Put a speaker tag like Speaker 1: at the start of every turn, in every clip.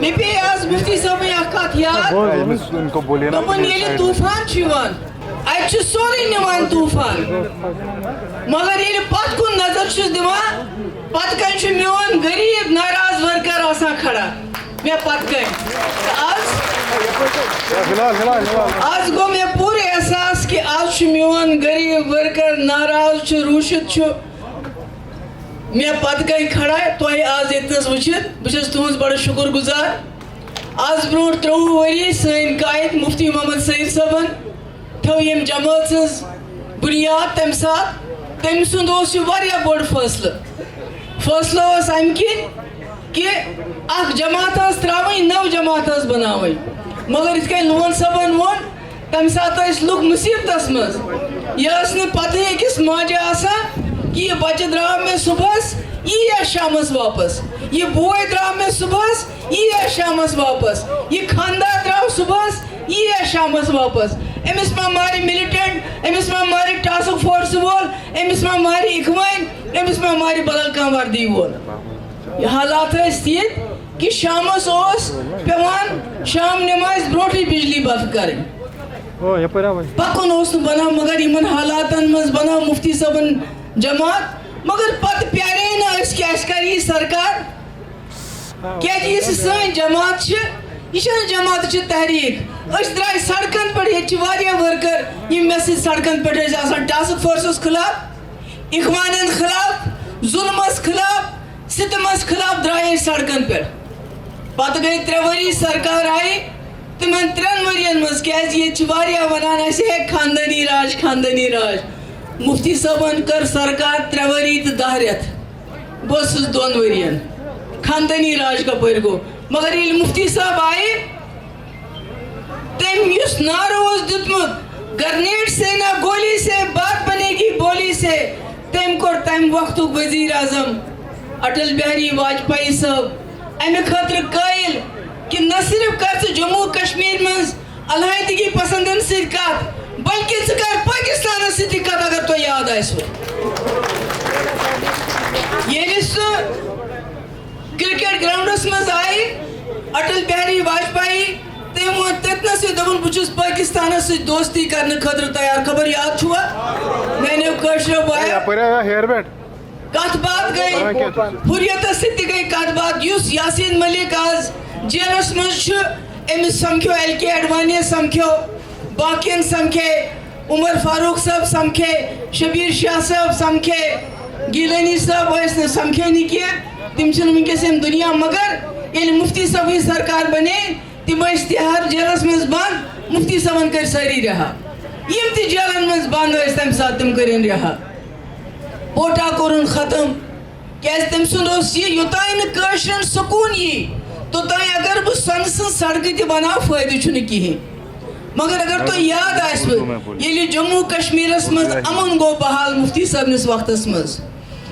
Speaker 1: مے پے آز مفتی صٲبٕنۍ اکھ کتھ یاد دوٚپُن ییٚلہِ طوٗفان چھُ یِوان اَتہِ چھُ سورُے نِوان طوٗفان مگر ییٚلہِ پتہٕ کُن نظر چھُس دِوان پتہٕ کَنۍ چھُ میون غریٖب ناراض ورکر آسان کھڑا مےٚ پتہٕ کَنۍ آز گوٚو مےٚ پوٗرٕ احساس کہِ آز چھُ میون غریٖب ورکر ناراض چھُ روٗشِتھ چھُ مےٚ پتہٕ کَنۍ کھڑا تۄہہِ آز ییٚتنس وٕچھِتھ بہٕ چھُس تُہنٛز بڑٕ شُکر گُزار آز برونٛٹھ 23 ؤری سٲنۍ قائد مفتی محمد سعید صٲبن تھٲو ییٚمہِ جمٲژ ہٕنٛز بُنیاد تمہِ ساتہٕ تٔمۍ سُنٛد اوس یہِ واریاہ بوٚڑ فٲصلہٕ اوس امہِ کِنۍ کہِ اکھ جماعت ٲس ترٛاوٕنۍ نٔو جماعت ٲس بناوٕنۍ مگر یِتھ کٔنۍ لون صٲبن ووٚن تمہِ ساتہٕ ٲسۍ لُکھ مُصیبتس منٛز یہِ ٲس نہٕ پتہٕ أکِس ماجہِ آسان کہ یہ بچہ درٛاو مےٚ صُبحس یی شامس واپس یہ بوے درٛاو مےٚ صُبحس یی شامس واپس یہ خاندار درٛاو صُبحس یی شامس واپس أمِس ما مارِ مِلِٹنٹ أمِس ما مارِ ٹاسک فورس وول أمِس ما مارِ اِخوٲنۍ أمِس ما مارِ بدل کانٛہہ وردی وول حالات ٲسۍ تِتھۍ کہ شامس اوس پیٚوان شام نٮ۪مازِ برونٛٹھٕے بجلی بنٛد کرٕنۍ پکُن اوس نہٕ بنان مگر یِمن حالاتن منٛز بنٲو مفتی صٲبن جماعت مگر پتہٕ پیارے نہٕ أسۍ کہِ اَسہِ کر یی سرکار کیازِ یُس یہِ سٲنۍ جماعت چھِ یہِ چھنہٕ جماعت یہِ چھِ تحریٖک أسۍ درٛاے سڑکن پٮ۪ٹھ ییٚتہِ چھِ واریاہ ؤرکر یِم مےٚ سۭتۍ سڑکن پٮ۪ٹھ ٲسۍ آسان ٹاسک فورسس خلاف اخوانن خلاف ظُلمس خلاف ستمس خلاف درٛاے أسۍ سڑکن پٮ۪ٹھ پتہٕ گٔے 3 ؤری سرکار آیہِ تِمن 3 ؤرین منٛز کیازِ ییٚتہِ چھِ واریاہ ونان اَسہِ ہے خاندٲنی راج مفتی صٲبن کٔر سرکار 3 ؤری تہٕ 10 رٮ۪تھ بہٕ اوسُس 2 ؤرین خاندٲنی راج کپٲرۍ گوٚو مگر ییٚلہِ مفتی صٲب آیہِ تٔمۍ یُس نعرٕ اوس دیُتمُت گرنیڈ سے نہ گولی سے بات بنے گی بولی سے تٔمۍ کوٚر تمہِ وقتُک وزیٖر اعظم اٹل بہاری واجپایی صٲب امہِ خٲطرٕ قٲیِل کہ نہ صرف کر ژٕ جموں کشمیٖر منٛز علاحدگی پسندن سۭتۍ کتھ بلکہ ژٕ کر پٲکستانس سۭتۍ تہِ کتھ اگر تۄہہِ یاد آسوٕ ییٚلہِ سُہ کرکٹ گراونڈس منٛز آیہِ اٹل بہاری واجپایی تٔمۍ ووٚن تٔتنسٕے دوٚپُن بہٕ چھُس پٲکستانس سۭتۍ دوستی کرنہٕ خٲطرٕ تیار خبر یاد چھُوا میانیو کٲشریو بایو کتھ باتھ گٔے ہُریتس سۭتۍ تہِ گٔے کتھ باتھ یُس یاسیٖن ملک آز جیلس منٛز چھُ أمِس سمکھیو LK اڈوانی سمکھیو باقین سمکھے عمر فاروق صٲب سمکھے شبیٖر شاہ صٲب سمکھے گیٖلانی صٲب ٲسۍ نہٕ سمکھے کینٛہہ تِم چھِنہٕ وٕنکیٚس ییٚمہِ دُنیا مگر ییٚلہِ مفتی صٲبٕنۍ سرکار بنے تِم ٲسۍ تِہار جیلس منٛز بنٛد مفتی صٲبن کٔرۍ سٲری رِہا یِم تہِ جیلن منٛز بنٛد ٲسۍ تمہِ ساتہٕ تِم کٔرِنۍ رِہا پوٹا کوٚرُن ختم کیازِ تٔمۍ سُنٛد اوس یہِ یوٚتانۍ نہٕ کٲشرٮ۪ن سکوٗن یی توٚتانۍ اگر بہٕ سۄنہٕ سٕنٛز سڑکہٕ تہِ بناو فٲیدٕ چھُنہٕ کِہیٖنۍ مگر اگر تۄہہِ یاد آسوٕ ییٚلہِ جموں کشمیٖرس منٛز امن گوٚو بحال مفتی صٲبنِس وقتس منٛز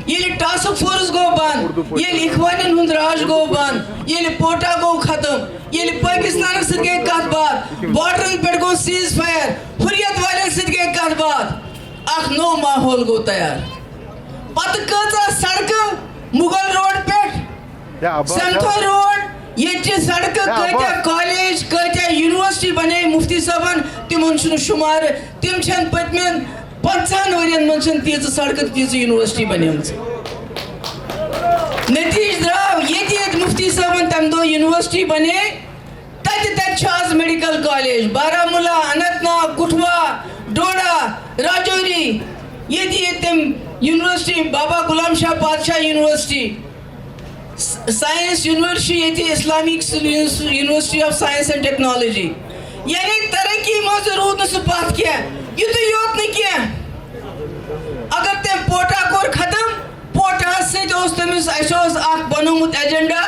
Speaker 1: ییٚلہِ ٹاسک فورس گوٚو بنٛد ییٚلہِ اخوانٮ۪ن ہُنٛد راج گوٚو بنٛد ییٚلہِ پوٹا گوٚو ختم ییٚلہِ پٲکستانس سۭتۍ گٔے کتھ باتھ باڈرن پٮ۪ٹھ گوٚو سیٖز فایر ہُریت والٮ۪ن سۭتۍ گٔے کتھ باتھ اکھ نوٚو ماحول گوٚو تیار پتہٕ کۭژاہ سڑکہٕ مُغل روڈ پٮ۪ٹھ سنتھور روڈ ییٚتہِ چہِ سڑکہٕ کۭتیاہ کالیج کۭتیاہ یونیورسٹی بنے مفتی صٲبن تِمن چھُنہٕ شُمارٕ تِم چھنہٕ پٔتمٮ۪ن 50 ؤرین منٛز چھنہٕ تیٖژٕ سڑکہٕ تیٖژٕ یونیورسٹی بنیمژٕ نتیٖجہٕ درٛاو ییٚتہِ مفتی صٲبن تمہِ دۄہ یونیورسٹی بنے تتہِ چھُ آز میڈیکل کالیج بارہمولہ اننت ناگ کٹھوا ڈوڈا راجوری ییٚتہِ تٔمۍ یونیورسٹی بابا غلام شاہ پادشاہ یونیورسٹی سائنس یونیورسٹی ییٚتہِ Islamic university of science and technology یعنی ترقی منٛز روٗد نہٕ سُہ پتھ کینٛہہ یُتُے یوت نہٕ کینٛہہ اگر تٔمۍ پوٹا کوٚر ختم پوٹاہس سۭتۍ اوس تٔمِس اَسہِ اوس اکھ بنومُت ایجنڈا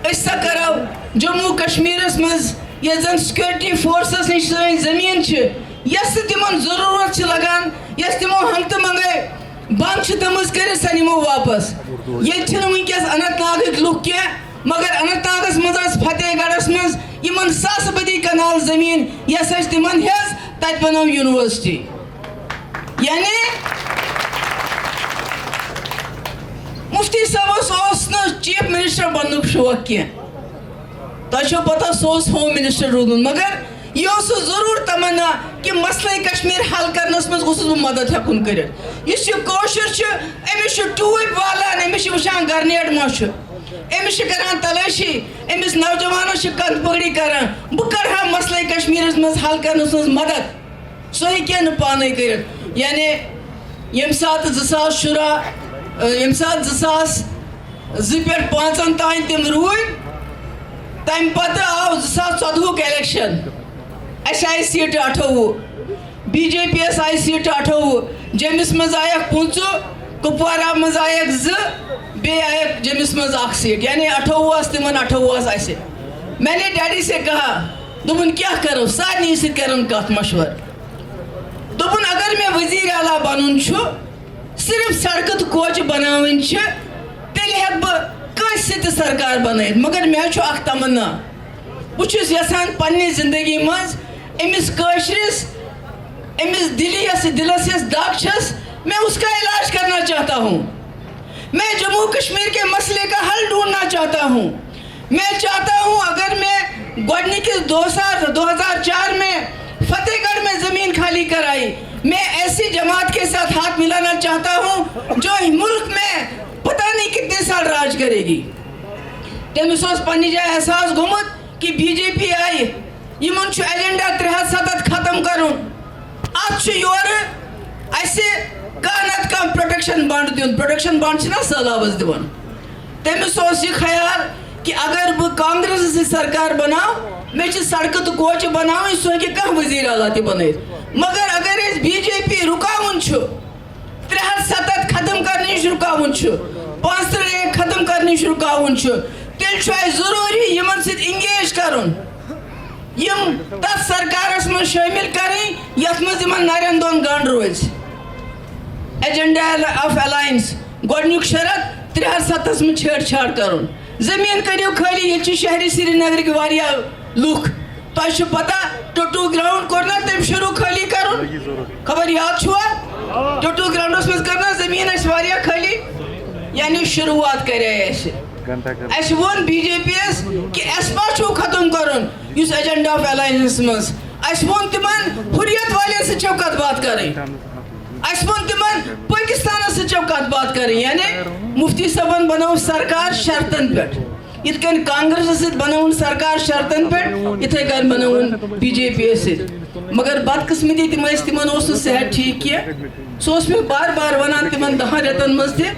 Speaker 1: أسۍ سا کرو جموں کشمیٖرس منٛز یۄس زن سکیورٹی فورسس نِش سٲنۍ زٔمیٖن چھِ یۄس تہِ تِمن ضروٗرت چھِ لگان یۄس تِمو ہنگتہٕ منگے بنٛد چھِ تھٲمٕژ کٔرِتھ سۄ نِمو واپس ییٚتہِ چھِنہٕ وٕنکیٚس اننت ناگٕکۍ لُکھ کینٛہہ مگر اننت ناگس منٛز ٲس فتح گڑھس منٛز یِمن ساسہٕ بٔدی کنال زٔمیٖن یۄس اَسہِ تِمن ہیٚژ تتہِ بنٲو یونیورسٹی یعنی مفتی صٲبس اوس نہٕ چیف منسٹر بننُک شوق کینٛہہ تۄہہِ چھو پتہ سُہ اوس ہوم منسٹر روٗدمُت مگر یہ اوس ضروٗر تمنا کہ مسئلہ کشمیر حل کرنس منٛز گوٚژھُس بہٕ مدد ہٮ۪کُن کٔرِتھ یُس یہِ کٲشُر چھُ أمِس چھُ ٹوٗپۍ والان أمِس چھِ وٕچھان گرنیڈ ما چھُ أمِس چھِ کران تلٲشی أمِس نوجوانس چھِ کند پگڑی کران بہٕ کرٕ ہا مسئلہ کشمیرس منٛز حل کرنس منٛز مدد سُہ ہیٚکہِ نہٕ پانے کٔرِتھ یعنی ییٚمہِ ساتہٕ 2010 ییٚمہِ ساتہٕ 2002 پٮ۪ٹھ 5 تام تِم روٗدۍ تمہِ پتہٕ آو 2014 ایلیکشن اَسہِ آیہِ سیٖٹہٕ 28 بی جے پی یس آیہِ سیٖٹہٕ 28 جیٚمِس منٛز آیَکھ 15 کُپوارہ منٛز آیَکھ 2 بیٚیہِ آیَکھ جیٚمِس منٛز 1 سیٖٹ یعنی 28 تِمن 28 اَسہِ میں نے ڈیڈی سے کہا دوٚپُن کیٛاہ کرو سارنٕے سۭتۍ کرن کتھ مشور دوٚپُن اگر مےٚ وزیٖر اعلیٰ بنُن چھُ صرف سڑکہٕ تہٕ کوچہِ بناوٕنۍ چھِ تیٚلہِ ہٮ۪کہٕ بہٕ کٲنٛسہِ سۭتۍ تہِ سرکار بنٲیِتھ مگر مےٚ چھُ اکھ تمنا بہٕ چھُس یژھان پننہِ زندگی منٛز أمِس کٲشرِس أمِس دلس یس دگ چھس میں اس کا علاج کرنا چاہتا ہوں میں جموں کشمیر کے مسئلے کا حل ڈھونڈنا چاہتا ہوں میں چاہتا ہوں اگر میں گۄڈنِکِس 2004 میں فتح گڑھ میں زمین خالی کرائی میں ایسی جماعت کے ساتھ ہاتھ ملانا چاہتا ہوں جو ملک میں پتہ نہیں کتنے سال راج کرے گی تٔمِس اوس پننہِ جایہِ احساس گوٚمُت کہ بی جے پی آئی یمن چھُ ایجنڈا 370 ختم کرُن اتھ چھُ یورٕ اَسہِ کانٛہہ نتہٕ کانٛہہ پروٹیکشن بنٛڈ دیُن پروٹیکشن بنٛڈ چھِنا سہلابس دِوان تٔمِس اوس یہِ خیال کہ اگر بہٕ کانگریسس سۭتۍ سرکار بناو مےٚ چھِ سڑکہٕ تہٕ کوچہِ بناوٕنۍ سُہ ہیٚکہِ کانٛہہ وزیٖر اعلیٰ تہِ بنٲیِتھ مگر اگر أسۍ بی جے پی رُکاوُن چھُ 370 ختم کرنہٕ نِش رُکاوُن چھُ 35 ختم کرنہٕ نِش رُکاوُن چھُ تیٚلہِ چھُ اَسہِ ضروٗری یِمن سۭتۍ انگیج کرُن یم تتھ سرکارس منٛز شٲمِل کرٕنۍ یتھ منٛز یِمن نرٮ۪ن دۄن گنٛڈ روزِ ایجنڈا آف الائنس گۄڈنیُک شرط 370 منٛز چھیڑ چھاڑ کرُن زٔمیٖن کٔرِو خٲلی ییٚتہِ چھِ شہری سرینگرٕکۍ واریاہ لُکھ تۄہہِ چھُ پتہ ٹوٹو گراؤنڈ کوٚر نا تٔمۍ شروٗع خٲلی کرُن خبر یاد چھُوا ٹوٹو گراؤنڈس منٛز کٔر نا زٔمیٖن اَسہِ واریاہ خٲلی یعنی شروعات کرے اَسہِ اَسہِ ووٚن بی جے پی یس کہ ایسپا چھُو ختم کرُن یُس ایجنڈا آف الائنس منٛز اَسہِ ووٚن تِمن حریت والٮ۪ن سۭتۍ چھو کتھ باتھ کرٕنۍ اَسہِ ووٚن تِمن پٲکِستانس سۭتۍ چھو کتھ باتھ کرٕنۍ یعنی مفتی صٲبن بنٲو سرکار شرطن پٮ۪ٹھ یِتھ کٔنۍ کانگریسس سۭتۍ بنٲوٕن سرکار شرطن پٮ۪ٹھ یِتھے کٔنۍ بنٲوٕن بی جے پی یس سۭتۍ مگر بدقسمتی تِم ٲسۍ تِمن اوس نہٕ صحت ٹھیٖک کینٛہہ سُہ اوس مےٚ بار بار ونان تِمن 10 رٮ۪تن منٛز تہِ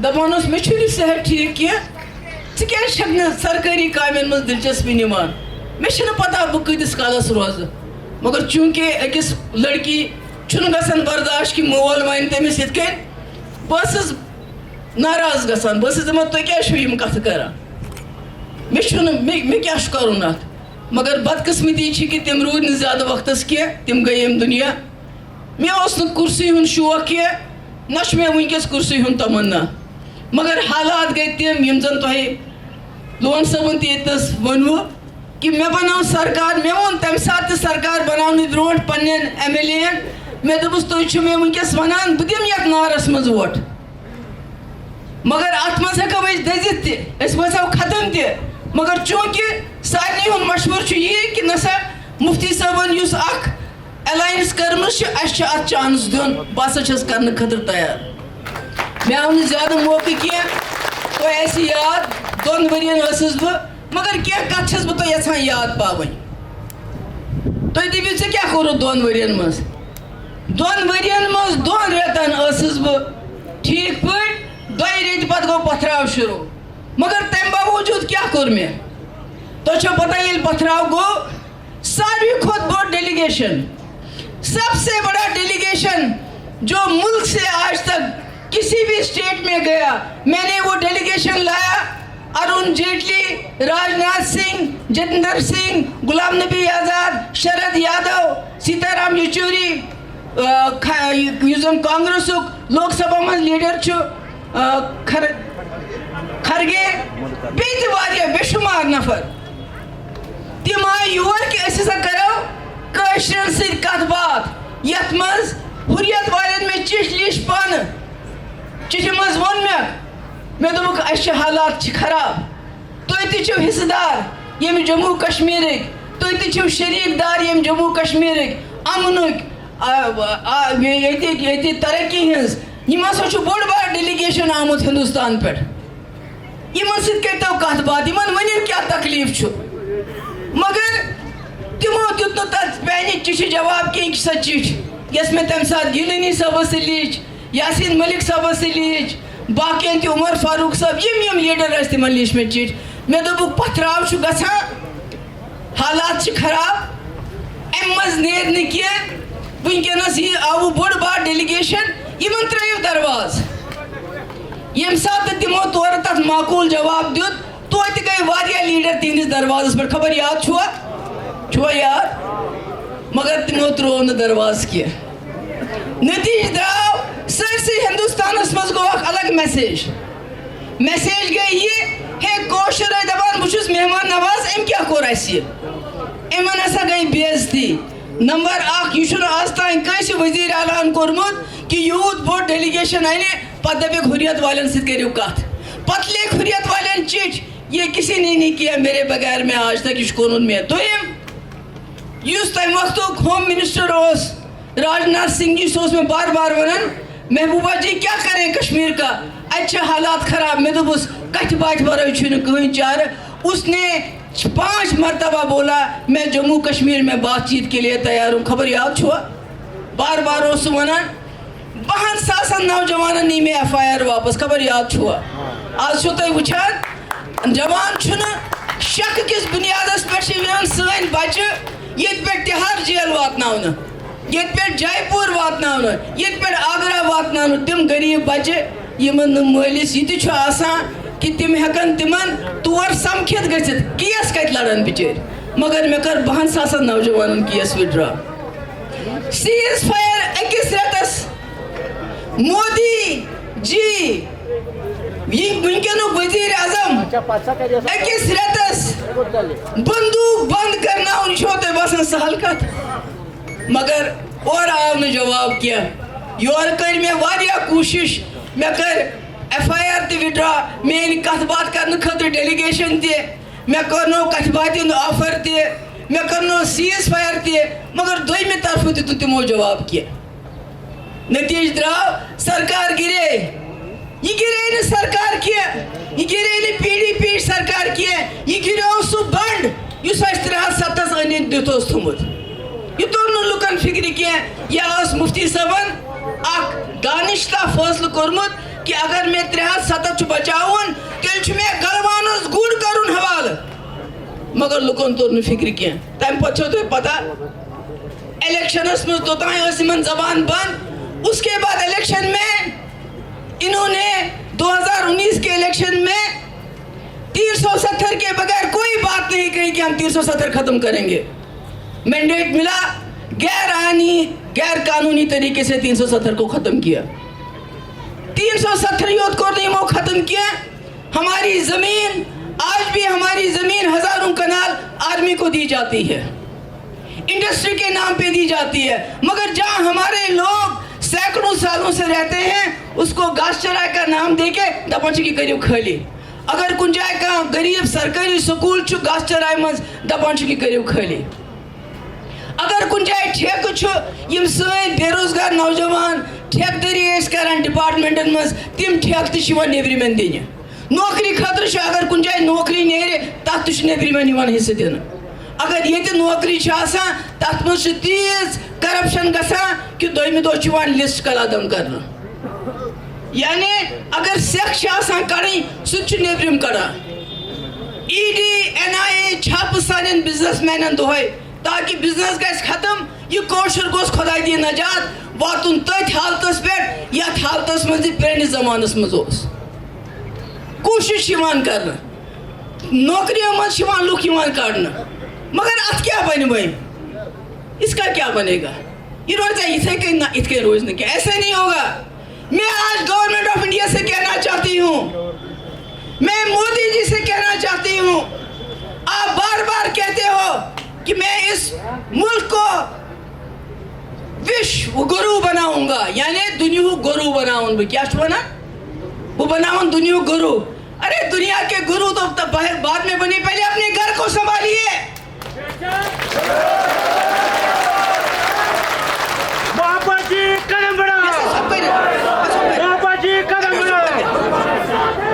Speaker 1: دپان اوس مےٚ چھُنہٕ صحت ٹھیٖک کینٛہہ ژٕ کیٛازِ چھکھ نہٕ سرکٲری کامٮ۪ن منٛز دلچسپی نِوان مےٚ چھُنہٕ پتہ بہٕ کۭتِس کالس روزٕ مگر چوٗنٛکہِ أکِس لڑکی چھُنہٕ گژھان برداش کہِ مول وَنہِ تٔمِس یِتھ کٔنۍ بہٕ ٲسٕس ناراض گژھان بہٕ ٲسٕس دپان تُہۍ کیٛازِ چھِو یِم کتھٕ کران مےٚ چھُنہٕ مےٚ کیٛاہ چھُ کرُن اتھ مگر بدقسمتی چھِ کہِ تِم روٗدۍ نہٕ زیادٕ وقتس کینٛہہ تِم گٔے ییٚمہِ دُنیا مےٚ اوس نہٕ کُرسی ہُنٛد شوق کینٛہہ نہ چھُ مےٚ وٕنکیٚس کُرسی ہُنٛد تمنا مگر حالات گٔے تِم یِم زن تۄہہِ لون صٲبن تہِ ییٚتنس ووٚنوٕ کہ مےٚ بنٲو سرکار مےٚ ووٚن تمہِ ساتہٕ تہِ سرکار بناونہٕ برونٛٹھ پننٮ۪ن ایم ایل اے ین مےٚ دوٚپُس تُہۍ چھِو مےٚ وٕنکیٚس ونان بہٕ دِمہٕ یتھ نارس منٛز ووٹ مگر اتھ منٛز ہٮ۪کو أسۍ دٔزِتھ تہِ أسۍ گژھو ختم تہِ مگر چوٗنٛکہِ سارنٕے ہُنٛد مشورٕ چھُ یی کہ نسا مفتی صٲبن یُس اکھ الائنس کٔرمٕژ چھِ اَسہِ چھُ اتھ چانس دیُن بہٕ ہسا چھس کرنہٕ خٲطرٕ تیار مےٚ آو نہٕ زیادٕ موقعہٕ کینٛہہ تۄہہِ آسہِ یاد 2 ؤرین ٲسٕس بہٕ مگر کینٛہہ کتھ چھس بہٕ تۄہہِ یژھان یاد پاوٕنۍ تُہۍ دٔپِو ژےٚ کیٛاہ کوٚرُتھ 2 ؤرین منٛز 2 ؤرین منٛز 2 رٮ۪تن ٲسٕس بہٕ ٹھیٖک پٲٹھۍ 2 رٮ۪تہِ پتہٕ گوٚو پتھراو شروٗع مگر تمہِ باوجوٗد کیٛاہ کوٚر مےٚ تۄہہِ چھو پتہ ییٚلہِ پتھراو گوٚو ساروی کھۄتہٕ بوٚڑ ڈیلیگیشن سب سے بڑا ڈیلیگیشن جو ملک سے آج تک کسی بھی اسٹیٹ میں گیا میں نے وہ ڈیلیگیشن لایا ارون جیٹلی راجناتھ سنگھ جتیندر سنگھ غلام نبی آزاد شرد یادو سیتارام یچوری یُس زن کانگریسُک لوک سبھا منٛز لیٖڈر چھُ کھرگے بیٚیہِ تہِ واریاہ بے شُمار نفر تِم آیہِ یور کہِ أسۍ ہسا کرو کٲشرٮ۪ن سۭتۍ کتھ باتھ یتھ منٛز حریت والٮ۪ن مےٚ چِٹھۍ لیٖچھ پانہٕ چِٹھِ منٛز ووٚن مےٚ دوٚپُکھ اَسہِ چھِ حالات چھِ خراب تُہۍ تہِ چھِو حِصہٕ دار یم جموں کشمیر تھی شریک دار یم جموں کشمیر امنک یہ ترقی ہز ہسا بوڑ بار ڈیلیگیشن آمت ہندوستان پہ سو کت بات ونو کیا تکلیف مگر تمو دیت تر پانہ چٹھ جواب کی سا چٹھ یس میں تمہ سات گیلانی صبس سے لیچ یاسین ملک صبس سے لیچ باقین تہ عمر فاروق صاحب یم لیڈر تمن لیچ میں چٹھ میں دبک پتھراو گژھان حالات خراب ام مز نیر کی ونکس یہ آو بوڑ بار ڈیلیگیشن یمن ترو درواز یم سات تمو تور تک معقول جواب دیت توتہ گئی واریاہ لیڈر تہندس دروازس پہ خبر یاد چھوا یاد مگر تمو ترو نا درواز کی نتیج درو سرسی ہندوستانس مز گو اخ الگ میسیج گئی یہ ہے کوشر دپان بہت مہمان نواز ام کیا کور اسہ امن ہسا گئی بےعزتی نمبر 1 یہ آج تین کنس وزیر اعلیٰ کورمت کہ یوت بوڑ ڈیلیگیشن انے پتہ دپک حریت والن ست کریو کت پتہ لکھ حریت والن چٹھ یہ کسی نے نہیں کیا میرے بغیر میں آج تک یہ قانون میں دویم اس تمہ وقت ہوم منسٹر راجناتھ سنگھ جی سوس میں بار بار ونان محبوبہ جی کیا کریں کشمیر کا اچھا حالات خراب میں دوپس کت بات ورائے چھنہ کہیں چار اس نے 5 مرتبہ بولا میں جموں کشمیر میں بات چیت کے لیے تیار ہوں خبر یاد چھوا بار بار اس ونان 2,000 نوجوانن نی میں FIR واپس خبر یاد چھوا آج چھو تھی وچھان جوان چھنہ شک کس بنیادس پہ سن بچہ یہ پہ تہار جیل واتناؤن یہ پہ جے پور واتناؤن یہ پہ آگرہ واتناؤن تم غریب بچہ یمن مالس یہ آسان کہ تم ہکن تمن تور سمکھت گژھت کیس کت لڑن بچر مگر میں کر 2,000 نوجوانن کیس وڈرا سیز فائر اکس رتس مودی جی یہ ونکینک وزیر اعظم اکس رتس بندوق بند کرنا تہ باسان سہل کت مگر اور آو نہ جواب کیا یور کر میں واریاہ کوشش میں کر FIR تہ وڈرا میری کت بات کرنے خاطر ڈیلیگیشن تہ میں کرنو کت بات آفر تہ میں کرنو سیز فائر تہ مگر دویمہ طرف دیت تمو جواب کیا نتیج درو سرکار گرے یہ گرے نہ سرکار کی یہ گرے نہ PDP سرکار کی یہ گریو سہ بنڈ اس 370 ان دیت تھومت یہ تور نہ لکن فکر کی یہ مفتی صاحبن اخ دانشتہ فیصلہ کورمت کہ اگر میں 370 بچاؤن تیل میں گلوانس گڑ کرن حوالہ مگر لکن تور نہ فکر کی تم پتہ چھو تہ پتہ الیکشنس میں توتان من زبان بند اس کے بعد الیکشن میں انہوں نے 2019 کے الیکشن میں 370 کے بغیر کوئی بات نہیں کہی کہ ہم 370 ختم کریں گے مینڈیٹ ملا غیر آئینی غیر قانونی طریقے سے 370 کو ختم کیا 370 یوت کو نہیں وہ ختم کیا ہماری زمین آج بھی ہماری زمین ہزاروں کنال آرمی کو دی جاتی ہے انڈسٹری کے نام پہ دی جاتی ہے مگر جہاں ہمارے لوگ سینکڑوں سالوں سے رہتے ہیں اس کو گاس چرائے کا نام دے کے دپان کی کریو خالی اگر کن جائے کا غریب سرکاری سکول چھو گاس چرائے مز دپان کی کریو خالی اگر کن جائے ٹھیک چھو یم سن بے روزگار نوجوان ٹھیک دری اس کران ڈپارٹمنٹن مز تم ٹھیک تشوان نیبرمن دین نوکری خاطر اگر کن جائے نوکری نیرے تات تش نیبرمن یوان حصہ دین اگر یہ نوکری آسان تات مز تیز کرپشن گژھان کہ دویمہ دۄہ چھُ یِوان لسٹ قلعدم کرنا یعنی اگر سیکھ آسان کڑٕنۍ سُہ تہِ چھُ نیبرِم کڑان ED NIA چھاپہٕ سانٮ۪ن بزنس مینن دۄہے تاکہ بزنس گژھِ ختم یہ کوشر گوس خدا دی نجات واتن تتھ حالتس پہ یتھ حالتس مز پرانس زمانس مز کوشش کرنا نوکریوں مز لوگ کڑنا مگر ات کیا بن اس کا کیا بنے گا یہ روزہ اتھے کہیں نہ اتھے روز نہ کیا ایسے نہیں ہوگا میں آج گورنمنٹ آف انڈیا سے کہنا چاہتی ہوں میں مودی جی سے کہنا چاہتی ہوں آپ بار بار کہتے ہو کہ میں اس ملک کو وشو گرو بناؤں گا یعنی دنیا گرو بناؤں گا کیا چھو نا وہ بناؤں دنیا گرو ارے دنیا کے گرو تو بعد میں بنے، پہلے اپنے گھر کو سنبھالیے.
Speaker 2: بابا جی قدم بڑھاؤ، بابا جی قدم بڑھاؤ.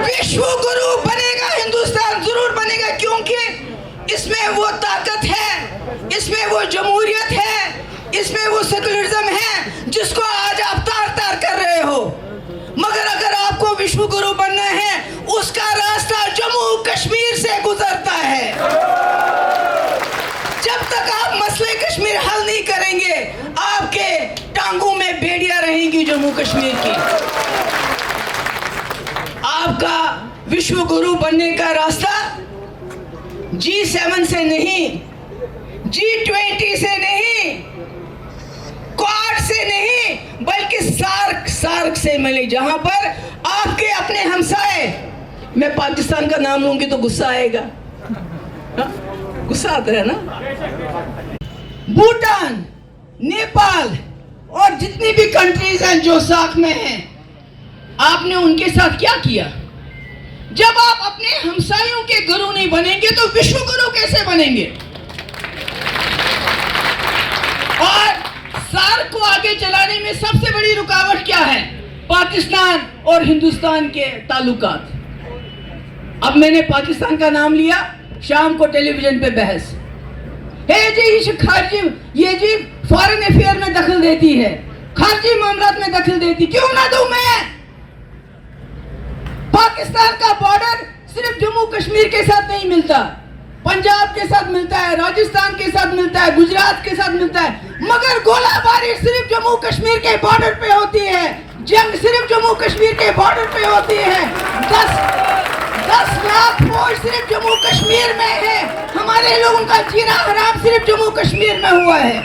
Speaker 1: وشو گرو بنے گا ہندوستان، ضرور بنے گا، کیونکہ اس میں وہ طاقت ہے، اس میں وہ جمہوریت ہے، اس میں وہ سیکولرزم ہے جس کو آج آپ تار تار کر رہے ہو. مگر اگر آپ کو وشو گرو بننا ہے، اس کا راستہ جموں کشمیر سے گزرتا ہے. جب تک آپ مسئلہ کشمیر حل نہیں کریں گے، آپ کے ٹانگوں میں بیڑیاں رہیں گی جموں کشمیر کی. آپ کا وشو گرو بننے کا راستہ G7 سے نہیں، G20 سے نہیں، کوارڈ سے نہیں، بلکہ سارک سے ملے، جہاں پر آپ کے اپنے ہمسائے، میں پاکستان کا نام لوں گی تو غصہ آئے گا، غصہ آتا ہے نا، بھوٹان، نیپال اور جتنی بھی کنٹریز ہیں جو ساکھ میں ہیں، آپ نے ان کے ساتھ کیا کیا؟ جب آپ اپنے ہمسایوں کے گرو نہیں بنیں گے تو وشو گرو کیسے بنیں گے؟ اور سارک کو آگے چلانے میں سب سے بڑی رکاوٹ کیا ہے؟ پاکستان اور ہندوستان کے تعلقات. اب میں نے پاکستان کا نام لیا، شام کو ٹیلی ویژن پہ بحث ہے جی، خارجی یہ جی فارن افیئر میں دخل دیتی ہے، خارجی معاملات میں دخل دیتی. کیوں نہ دوں میں؟ پاکستان کا بارڈر صرف جموں کشمیر کے ساتھ نہیں ملتا، پنجاب کے ساتھ ملتا ہے، راجستھان کے ساتھ ملتا ہے، گجرات کے ساتھ ملتا ہے، مگر گولہ باری صرف جموں کشمیر کے بارڈر پہ ہوتی ہے، جنگ صرف جموں کشمیر کے بارڈر پہ ہوتی ہے. 10 لاکھ فوج صرف جموں کشمیر میں ہے، ہمارے لوگوں کا جینا حرام صرف جموں کشمیر میں ہوا ہے.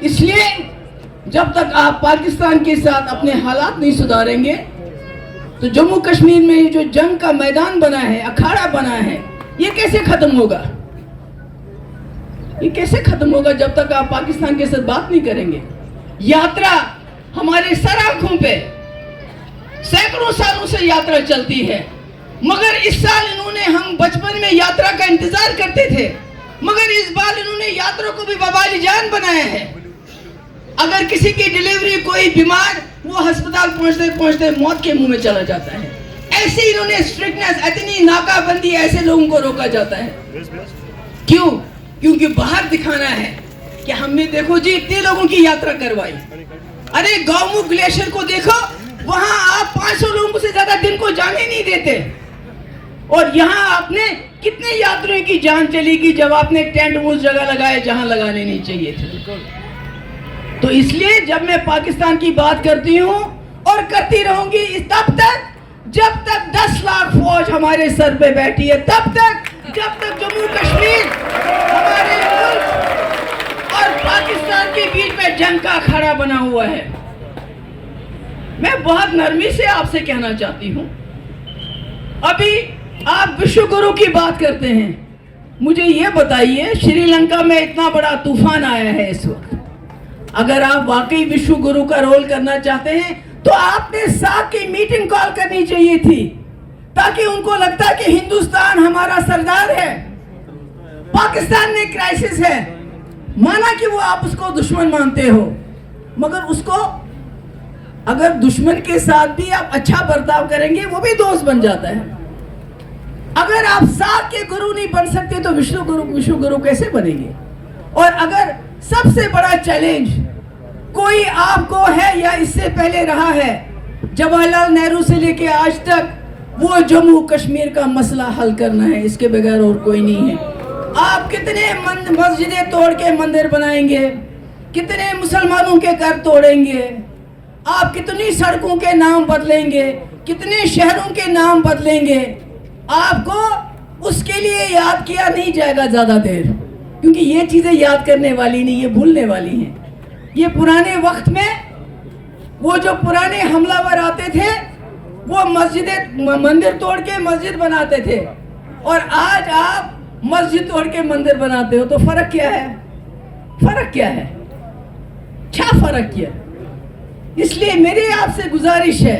Speaker 1: اس لیے جب تک آپ پاکستان کے ساتھ اپنے حالات نہیں سدھاریں گے تو جموں کشمیر میں جو جنگ کا میدان بنا ہے، اکھاڑا بنا ہے، یہ کیسے ختم ہوگا؟ یہ کیسے ختم ہوگا جب تک آپ پاکستان کے ساتھ بات نہیں کریں گے؟ یاترا ہمارے سر آنکھوں پہ سینکڑوں سالوں سے یاترا چلتی ہے، مگر اس سال انہوں نے، ہم بچپن میں یاترا کا انتظار کرتے تھے، مگر اس بار انہوں نے یاترا کو بھی وبال جان بنایا ہے. اگر کسی کی ڈیلیوری کوئی بیمار، وہ ہسپتال پہنچتے پہنچتے موت کے منہ میں چلا جاتا ہے. ایسے انہوں نے اسٹرکٹنس، اتنی ناکہ بندی، ایسے لوگوں کو روکا جاتا ہے. کیوں؟ کیونکہ باہر دکھانا ہے کہ ہم نے دیکھو جی اتنے لوگوں کی یاترا کروائی. ارے گاؤں گلیشیر کو دیکھو، وہاں آپ 500 لوگوں سے زیادہ دن کو جانے نہیں دیتے، اور یہاں آپ نے کتنے یاتریوں کی جان چلی گئی جب آپ نے ٹینٹ اس جگہ لگائے جہاں لگانے نہیں چاہیے تھے. تو اس لیے جب میں پاکستان کی بات کرتی ہوں اور کرتی رہوں گی تب تک، جب تک 10 لاکھ فوج ہمارے سر پہ بیٹھی ہے، تب تک، جب تک جموں کشمیر ہمارے ملک اور پاکستان کے بیچ میں جنگ کا اکھاڑا بنا ہوا ہے. میں بہت نرمی سے آپ سے کہنا چاہتی ہوں، ابھی آپ وشو گرو کی بات کرتے ہیں، مجھے یہ بتائیے شری لنکا میں اتنا بڑا طوفان آیا ہے اس وقت، اگر آپ واقعی وشو گرو کا رول کرنا چاہتے ہیں تو آپ نے ساتھ کی میٹنگ کال کرنی چاہیے تھی، تاکہ ان کو لگتا کہ ہندوستان ہمارا سردار ہے، پاکستان میں کرائسس ہے. مانا کہ وہ آپ اس کو دشمن مانتے ہو، مگر اس کو اگر دشمن کے ساتھ بھی آپ اچھا برتاؤ کریں گے وہ بھی دوست بن جاتا ہے. اگر آپ ساتھ کے گرو نہیں بن سکتے تو وشو گرو کیسے بنیں گے؟ اور اگر سب سے بڑا چیلنج کوئی آپ کو ہے یا اس سے پہلے رہا ہے، جواہر لال نہرو سے لے کے آج تک، وہ جموں کشمیر کا مسئلہ حل کرنا ہے، اس کے بغیر اور کوئی نہیں ہے. آپ کتنے مسجدیں توڑ کے مندر بنائیں گے، کتنے مسلمانوں کے گھر توڑیں گے، آپ کتنی سڑکوں کے نام بدلیں گے، کتنے شہروں کے نام بدلیں گے، آپ کو اس کے لیے یاد کیا نہیں جائے گا زیادہ دیر، کیونکہ یہ چیزیں یاد کرنے والی نہیں، یہ بھولنے والی ہیں. یہ پرانے وقت میں وہ جو پرانے حملہ ور آتے تھے وہ مندر توڑ کے مسجد بناتے تھے، اور آج آپ مسجد توڑ کے مندر بناتے ہو، تو فرق کیا ہے؟ فرق کیا ہے؟ کیا فرق کیا؟ اس لیے میری آپ سے گزارش ہے،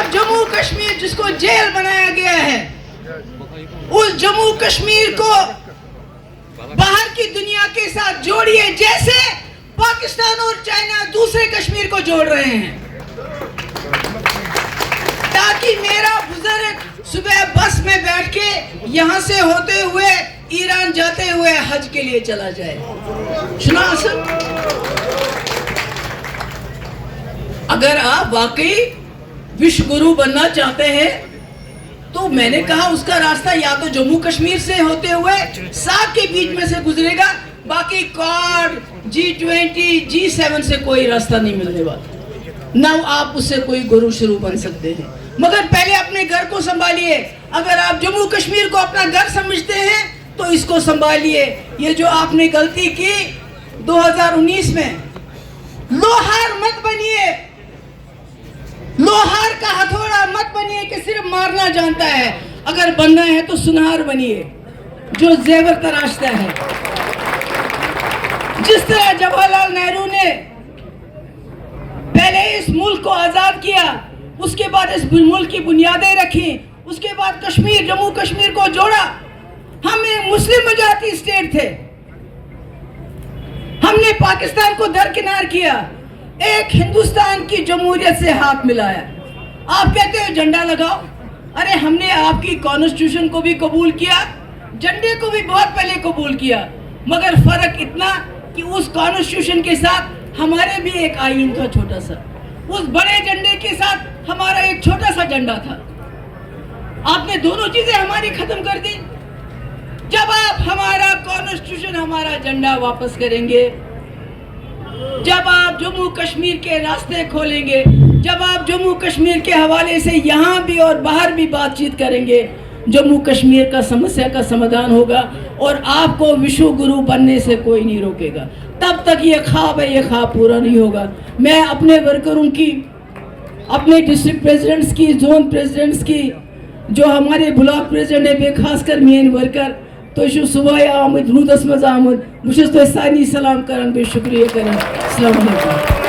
Speaker 1: اور جموں کشمیر جس کو جیل بنایا گیا ہے، اس جموں کشمیر کو باہر کی دنیا کے ساتھ جوڑیے جیسے پاکستان اور چائنا دوسرے کشمیر کو جوڑ رہے ہیں، تاکہ میرا بزرگ صبح بس میں بیٹھ کے یہاں سے ہوتے ہوئے ایران جاتے ہوئے حج کے لیے چلا جائے۔ سنا سر، اگر آپ واقعی وشو گرو بننا چاہتے ہیں تو میں نے کہا اس کا راستہ یا تو جموں کشمیر سے ہوتے ہوئے ساتھ کے بیچ میں سے گزرے گا، باقی کوڈ G20 G7 سے کوئی راستہ نہیں ملنے والا، نہ آپ اس سے کوئی گرو شروع بن سکتے ہیں۔ مگر پہلے اپنے گھر کو سنبھالیے، اگر آپ جموں کشمیر کو اپنا گھر سمجھتے ہیں تو اس کو سنبھالیے۔ یہ جو آپ نے غلطی کی 2019 میں، لوہار مت بنیے، لوہار کا ہتھوڑا مت بنیے کہ صرف مارنا جانتا ہے، اگر بننا ہے تو سنار بنیے جو زیور تراشتا ہے۔ جس طرح جواہر لال نہرو نے پہلے اس ملک کو آزاد کیا، اس کے بعد اس ملک کی بنیادیں رکھی، اس کے بعد کشمیر جموں کشمیر کو جوڑا۔ ہم ایک مسلم میجارٹی اسٹیٹ تھے، ہم نے پاکستان کو درکنار کیا، ایک ہندوستان کی جمہوریت سے ہاتھ ملایا۔ آپ کہتے ہو جھنڈا لگاؤ، ارے ہم نے آپ کی کانسٹیٹیوشن کو بھی قبول کیا، جھنڈے کو بھی بہت پہلے قبول کیا، مگر فرق اتنا کہ اس کانسٹیٹیوشن کے ساتھ ہمارے بھی ایک آئین تھا چھوٹا سا، اس بڑے جھنڈے کے ساتھ ہمارا ایک چھوٹا سا جھنڈا تھا۔ آپ نے دونوں چیزیں ہماری ختم کر دی۔ جب آپ ہمارا کانسٹیٹیوشن، ہمارا جھنڈا واپس کریں گے، جب آپ جموں کشمیر کے راستے کھولیں گے، جب آپ جموں کشمیر کے حوالے سے یہاں بھی اور باہر بھی بات چیت کریں گے، جموں کشمیر کا سمسیا کا سمادھان ہوگا اور آپ کو وشو گرو بننے سے کوئی نہیں روکے گا۔ تب تک یہ خواب ہے، یہ خواب پورا نہیں ہوگا۔ میں اپنے ورکروں کی، اپنے ڈسٹرکٹ پریزیڈنٹس کی، زون پریزیڈنٹس کی، جو ہمارے بلاک پریزیڈنٹ ہے، بے خاص کر مین ورکر تو یہ صبح آمد رودس مز آمد بس تو سانی سلام کران، بے شکریہ کران۔ السلام علیکم۔